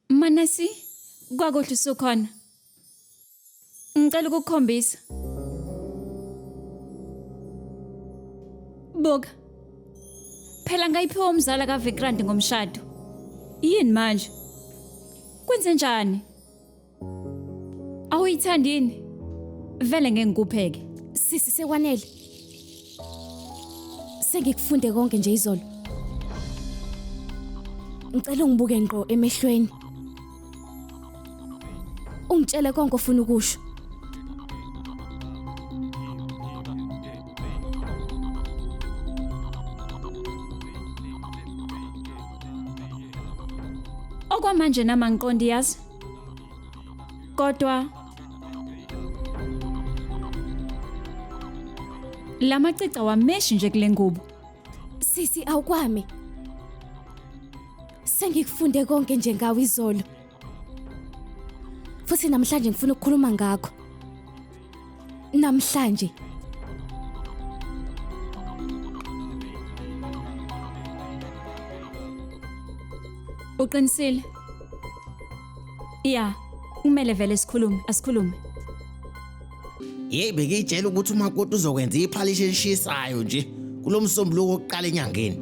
Manasi, kwakuhle usukhona. Ngicela ukukukhombisa. Buka. Phela ngayiphiwa umzala kaVikrant ngomshado. Yini manje? Kwenze njani? Awuyithandini? Vele ngeke ngikupheke. Sisi sekwanele. Sengikufunde konke nje izolo. Ngicela ungibuke ngqo emehlweni. Ungitshele konke ofuna ukusho. Okwamanje nama ngiqondi yazi. Kodwa lamacica wameshi nje kule ngubo. Sisi awukwami. Sengikufunde konke nje ngawe izolo. Futhi namhlanje ngifuna ukukhuluma ngakho. Namhlanje. Uqinisile? Ya, kumele vele sikhulume, asikhulume. Hey bekitshela ukuthi umakoti uzokwenza iphalishi elishisayo nje kulomsombuluko oqala enyangeni.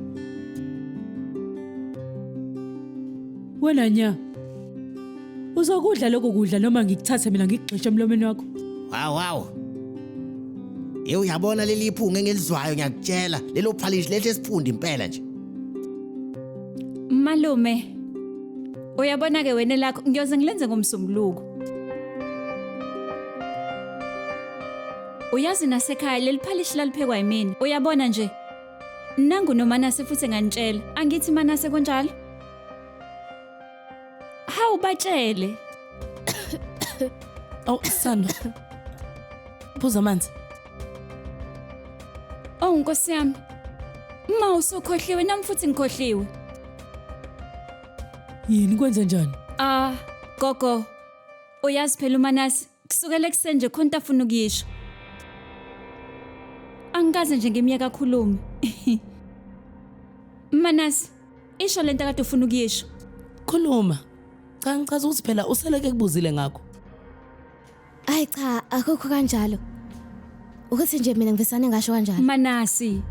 Wena nya. Uzokudla lokho kudla noma ngikuthathe mina ngikugxishe emlomeni wakho. Wow. Hey uyabona leli iphunga engilizwayo ngiyakutshela lelo phalishi lethe esiphunda impela nje. Malume. Uyabona ke wena lakho ngiyoze ngilenze ngomsombuluko. Uyazi nasekhaya leli phalishi laliphekwa yimini. Uyabona nje. Nangu noManase futhi nganitshela. Angithi Manase konjalo? Hawu batshele. Oh Sandra. Phuza amanzi. Oh Nkosi yami. Ma usukhohliwe nami futhi ngikhohliwe. Yini kwenze njani? Gogo. Uyazi phela uManase kusukela ekseni nje khona afuna ukuyisho. Angikaze nje ngimiyeka kakhulume. Manase, isho lento kade ufuna ukuyisho. Khuluma. Cha ngichaza ukuthi phela useleke kubuzile ngakho. Hayi cha, akukho kanjalo. Ukuthi nje mina ngivesane ngasho kanjalo. Manasi.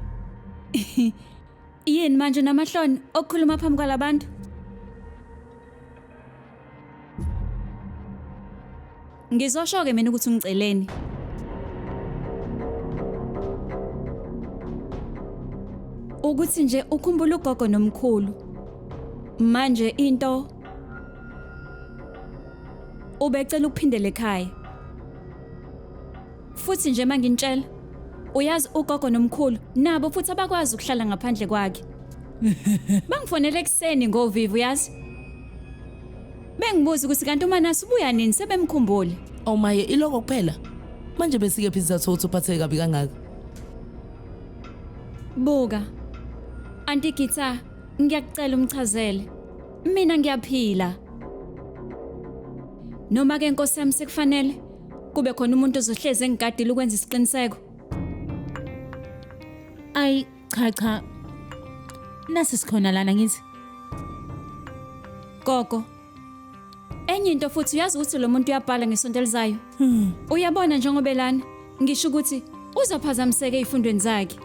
Yini manje namahloni okukhuluma phambi kwalabantu? Ngizosho ke mina ukuthi ungiceleni. Ukuthi nje ukhumbula ugogo nomkhulu. Manje into ubecela ukuphindela ekhaya. Futhi nje mangintshela uyazi ugogo nomkhulu nabo futhi abakwazi ukuhlala ngaphandle kwakhe. Bangifonela ekseni ngovivu yazi. Bengibuza ukuthi kanti uManase ubuya nini sebemkhumbule. Oh maye iloko kuphela. Manje besike pizza thotho uphatheke kabi kangaka. Buka. Anti Gita, ngiyakucela umchazele. Mina ngiyaphila. Noma ke Nkosi yami sekufanele kube khona umuntu ozohleze engigadile ukwenza isiqiniseko. Ay cha. Nasi sikhona lana ngithi. Gogo. Enye into futhi uyazi ukuthi lo muntu uyabhala ngesonto elizayo. Uyabona njengoba lana ngisho ukuthi uzophazamiseka ezifundweni zakhe.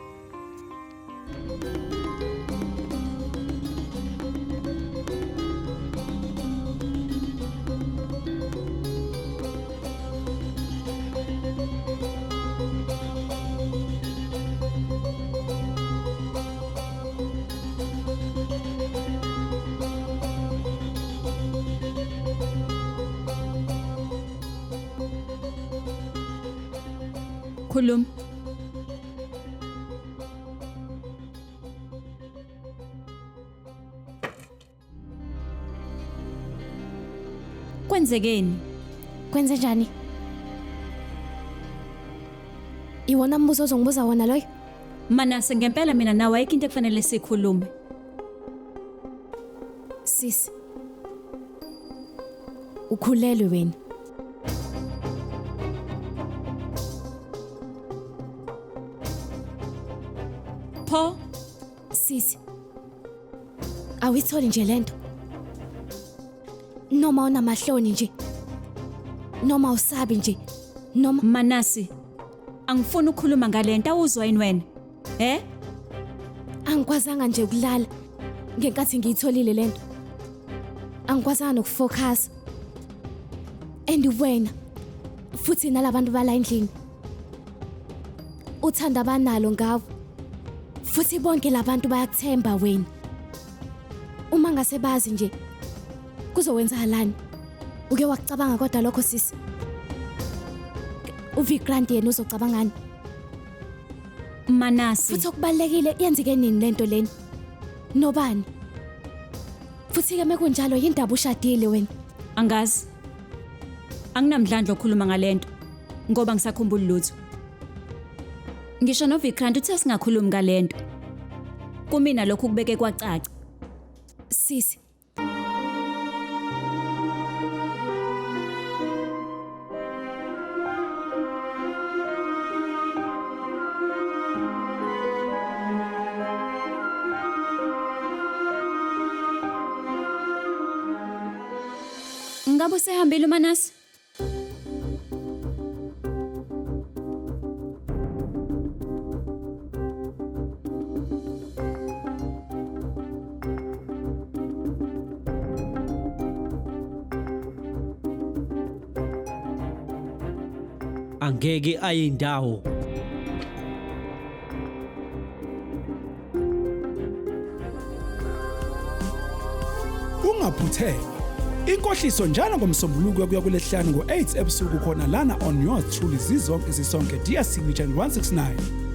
Khuluma. Kwenzekeni? Kwenze njani? Iwona mbuzo ozongibuza wona loyo? Manase ngempela mina nawe ayikho into ekufanele sikhulume. Sisi. Ukhulelwe wena. Pho Sisi. Awuyitholi nje lento. noma unamahloni nje noma usabi nje noma Manasi, angifuni ukukhuluma ngalento awuzwa yini wena? angikwazanga nje ukulala ngenkathi ngiyitholile lento. Angikwazanga nokufocus. And wena futhi nalabantu bala endlini uthanda abanalo ngawo. Futhi bonke labantu bayakuthemba wena. Uma ngase bazi nje kuzowenzakalani? Uke wakucabanga kodwa lokho sisi? uVikrant yena uzocabangani? Manasi, Futhi okubalekile yenzike nini lento leni? Nobani? Futhi ke mekunjalo yindaba ushadile wena. angazi. Anginamdlandla okhuluma ngalento ngoba ngisakhumbula lutho. Ngisho noVikrant uthe singakhulumi ngalento. Kumina lokhu kubeke kwacaca. Sisi, Ngabe usehambile uManasi? Angeke ayindawo. Ungaphutheki. Inkohliso njalo ngomsombuluko kuya kulesihlanu ngo8 ebusuku khona lana on yours truly zizonke isonke dear signature 169.